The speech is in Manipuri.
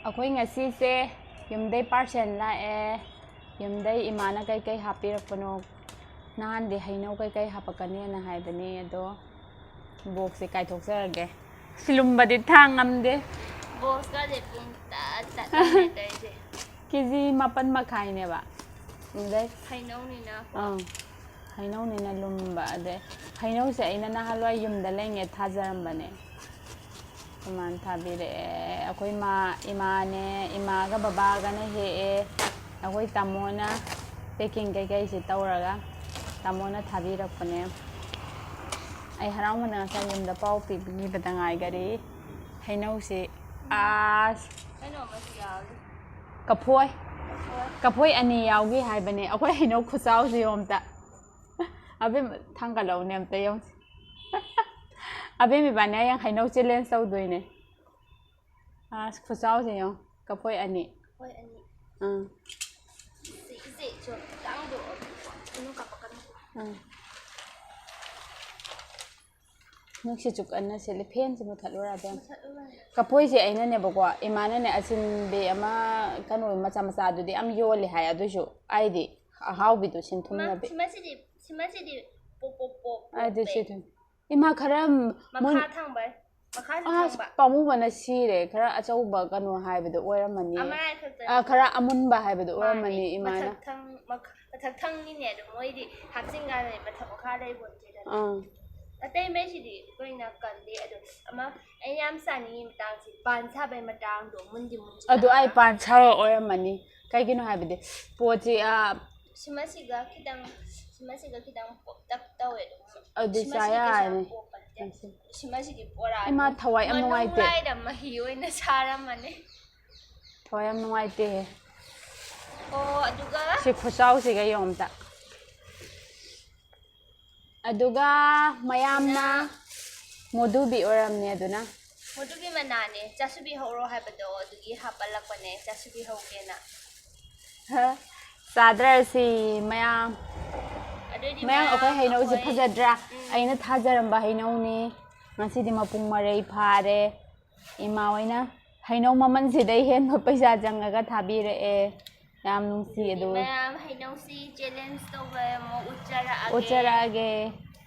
ꯑꯩꯈꯣꯏ ꯉꯁꯤꯁꯦ ꯌꯨꯝꯗꯩ ꯄꯥꯔꯁꯦꯜ ꯂꯥꯛꯑꯦ ꯌꯨꯝꯗꯩ ꯏꯃꯥꯅ ꯀꯩꯀꯩ ꯍꯥꯞꯄꯤꯔꯛꯄꯅꯣ ꯅꯍꯥꯟꯗꯤ ꯍꯩꯅꯧ ꯀꯩꯀꯩ ꯍꯥꯞꯄꯛꯀꯅꯤꯅ ꯍꯥꯏꯕꯅꯤ ꯑꯗꯣ ꯕꯣꯛꯁꯁꯦ ꯀꯥꯏꯊꯣꯛꯆꯔꯒꯦ ꯁꯤꯂꯨꯝꯕꯗꯤ ꯊꯥꯡ ꯉꯝꯗꯦ ꯕꯣꯛꯁꯀꯗꯤ ꯄꯨꯡ ꯇꯠꯂꯦ ꯇꯧꯔꯤꯁꯦ ꯀꯦꯖꯤ 9 ꯃꯈꯥꯏꯅꯦꯕ ꯑꯗꯩ ꯍꯩꯅꯧꯅꯤꯅ ꯍꯩꯅꯧꯅꯤꯅ ꯂꯨꯝꯕ ꯑꯗꯩ ꯍꯩꯅꯧꯁꯦ ꯑꯩꯅ ꯅꯍꯥꯟꯋꯥꯏ ꯌꯨꯝꯗ ꯂꯩꯉꯩ ꯊꯥꯖꯔꯝꯕꯅꯦ ꯏꯃꯥꯅ ꯊꯥꯕꯤꯔꯛꯑꯦ ꯑꯩꯈꯣই ꯏꯃꯥꯅꯦ ꯏꯃꯥꯒ ꯕꯕꯥꯒꯅ ꯍꯦꯛꯑꯦ ꯑꯩꯈꯣꯏ ꯇꯥꯃꯣꯅ ꯄꯦꯛꯀꯤꯡ ꯀꯩꯀꯩꯁꯤ ꯇꯧꯔꯒ ꯇꯥꯃꯣꯅ ꯊꯥꯕꯤꯔꯛꯄꯅꯦ ꯑꯩ ꯍꯔꯥꯎꯕꯅ ꯉꯁꯥꯏ ꯌꯨꯝꯗ ꯄꯥꯎ ꯄꯤꯕꯤꯕꯗ ꯉꯥꯏꯒꯔꯤ ꯍꯩꯅꯧꯁꯤ ꯀꯩꯅꯣ ꯑꯃꯁꯨ ꯌꯥꯎꯔꯤ ꯀꯐꯣꯏ 2 ꯌꯥꯎꯒꯤ ꯍꯥꯏꯕꯅꯦ ꯑꯩꯈꯣꯏ ꯍꯩꯅꯧ ꯈꯨꯆꯥꯎꯁꯤ ꯑꯝꯇ ꯑꯕꯦꯝ ꯊꯥꯡꯒꯠꯂꯛꯎꯅꯦ ꯑꯝꯇ ꯌꯦꯡꯉꯨ ꯑꯕꯦꯝ ꯏꯕꯥꯅꯤ ꯍꯌꯦꯡ ꯍꯩꯅꯧ ꯆꯦꯂꯦꯟꯖ ꯇꯧꯗꯣꯏꯅꯦ ꯈꯨꯆꯥꯎꯁꯤ ꯌꯦꯡꯉꯨꯀꯐꯣꯏ 2 ꯀꯐꯣꯏ 2 ꯁꯤ ꯇꯥꯡꯗꯣꯛꯑꯣ ꯀꯩꯅꯣ ꯀꯥꯞꯄꯛꯀꯅꯨ ꯅꯨꯡꯁꯤꯠꯁꯨ ꯀꯟꯅ ꯁꯤꯠꯂꯤ ꯐꯦꯟꯁꯤ ꯃꯨꯊꯠꯂꯨꯔꯕ ꯀꯐꯣꯏꯁꯦ ꯑꯩꯅꯅꯦꯕꯀꯣ ꯏꯃꯥꯅꯅꯦ ꯑꯁꯤꯟꯕꯤ ꯑꯃ ꯀꯩꯅꯣ ꯃꯆꯥ ꯃꯆꯥꯗꯨꯗꯤ ꯌꯥꯝ ꯌꯣꯜꯂꯦ ꯍꯥꯏ ꯑꯗꯨꯏꯁꯨ ꯑꯩꯗꯤ ꯑꯍꯥꯎꯕꯤꯗꯣ ꯁꯤꯟꯊꯨꯡꯅꯕꯤ ꯁꯤꯃꯁꯤꯗꯤ ꯄꯣꯞ ꯑꯩꯗꯤ ꯁꯤꯊꯨꯡ ꯏꯃꯥ ꯈꯔ ꯃꯈꯥ ꯊꯪꯕꯩ ꯃꯈꯥꯁꯨ ꯊꯪꯕ ꯄꯥꯝꯃꯨꯕꯅ ꯁꯤꯔꯦꯈꯔ ꯑꯆꯧꯕ ꯀꯩꯅꯣ ꯍꯥꯏꯕꯗꯣ ꯑꯣꯏꯔꯝꯃꯅꯤ ꯈꯔ ꯑꯃꯨꯟꯕ ꯍꯥꯏꯕꯗꯣ ꯑꯣꯏꯔꯝꯃꯅꯤ ꯏꯃꯥꯅ ꯃꯊꯛ ꯊꯪꯉꯤꯅꯦ ꯑꯗꯨ ꯃꯣꯏꯗꯤ ꯍꯥꯞꯆꯤꯟꯀꯥꯟꯗꯗꯤ ꯃꯊꯛ ꯃꯈꯥ ꯂꯩꯕꯣꯠꯇꯦꯗꯅ ꯑꯇꯩ ꯃꯩꯁꯤꯗꯤ ꯂꯣꯏꯅ ꯀꯜꯂꯤ ꯑꯗꯣ ꯑꯃ ꯑꯩꯅ ꯌꯥꯝ ꯆꯥꯅꯤꯡꯉꯤ ꯃꯇꯥꯡꯁꯤ ꯄꯥꯟ ꯁꯥꯕꯩ ꯃꯇꯥꯡꯗꯣ ꯃꯨꯟꯗꯤ ꯑꯗꯨ ꯑꯩ ꯄꯥꯟ ꯁꯥꯕ ꯑꯣꯏꯔꯝꯃꯅꯤ ꯀꯩꯒꯤꯅꯣ ꯍꯥꯏꯕꯗꯤ ꯄꯣꯠꯁꯤ ꯁꯤꯃꯁꯤꯒ ꯈꯤꯇꯪ ꯄꯣꯞꯇꯛ ꯇꯧꯋꯦ ꯑꯗꯨ ꯆꯥ ꯌꯥꯔꯅꯤ ꯁꯤꯃꯁꯤꯗꯤ ꯄꯣꯔꯥ ꯏꯃꯥ ꯊꯋꯥꯏ ꯌꯥꯝ ꯅꯨꯡꯉꯥꯏꯇꯦ ꯃꯅꯨꯡꯂꯥꯏꯗ ꯃꯍꯤ ꯑꯣꯏꯅ ꯁꯥꯔꯝꯃꯅꯤ ꯊꯋꯥꯏ ꯌꯥꯝ ꯅꯨꯡꯉꯥꯏꯇꯦꯍꯦ ꯑꯣ ꯑꯗꯨꯒ ꯁꯤ ꯈꯨꯆꯥꯎꯁꯤꯒ ꯌꯦꯡꯉꯨ ꯑꯗꯨꯒ ꯃꯌꯥꯝꯅ ꯃꯣꯗꯨꯕꯤ ꯑꯣꯏꯔꯝꯅꯤ ꯑꯗꯨꯅ ꯃꯗꯨꯒꯤ ꯃꯅꯥꯅꯦ ꯆꯥꯁꯨꯕꯤ ꯍꯧꯔꯣ ꯍꯥꯏꯕꯗꯣ ꯑꯗꯨꯒꯤ ꯍꯥꯞꯄꯜꯂꯛꯄꯅꯦ ꯆꯥꯁꯨꯕꯤ ꯍꯧꯒꯦꯅ ꯆꯥꯗ꯭ꯔꯁꯤ ꯃꯌꯥꯝ ꯑꯩꯈꯣꯏ ꯍꯩꯅꯧꯁꯤ ꯑꯩꯈꯣꯏ ꯐꯖꯗ꯭ꯔꯥ ꯑꯩꯅ ꯊꯥꯖꯔꯝꯕ ꯍꯩꯅꯧꯅꯤ ꯉꯁꯤꯗꯤ ꯃꯄꯨꯡ ꯃꯔꯩ ꯐꯥꯔꯦ ꯏꯃꯥ ꯍꯣꯏꯅ ꯍꯩꯅꯧ ꯃꯃꯜꯁꯤꯗꯩ ꯍꯦꯟꯕ ꯄꯩꯁꯥ ꯆꯪꯉꯒ ꯊꯥꯕꯤꯔꯛꯑꯦ ꯌꯥꯝ ꯅꯨꯡꯁꯤ ꯑꯗꯨ ꯃꯌꯥꯝ ꯍꯩꯅꯧꯁꯤ ꯆꯦꯂꯦꯟꯖ ꯇꯧꯕ ꯑꯃꯨꯛ ꯎꯠꯆꯔꯛꯑꯒꯦ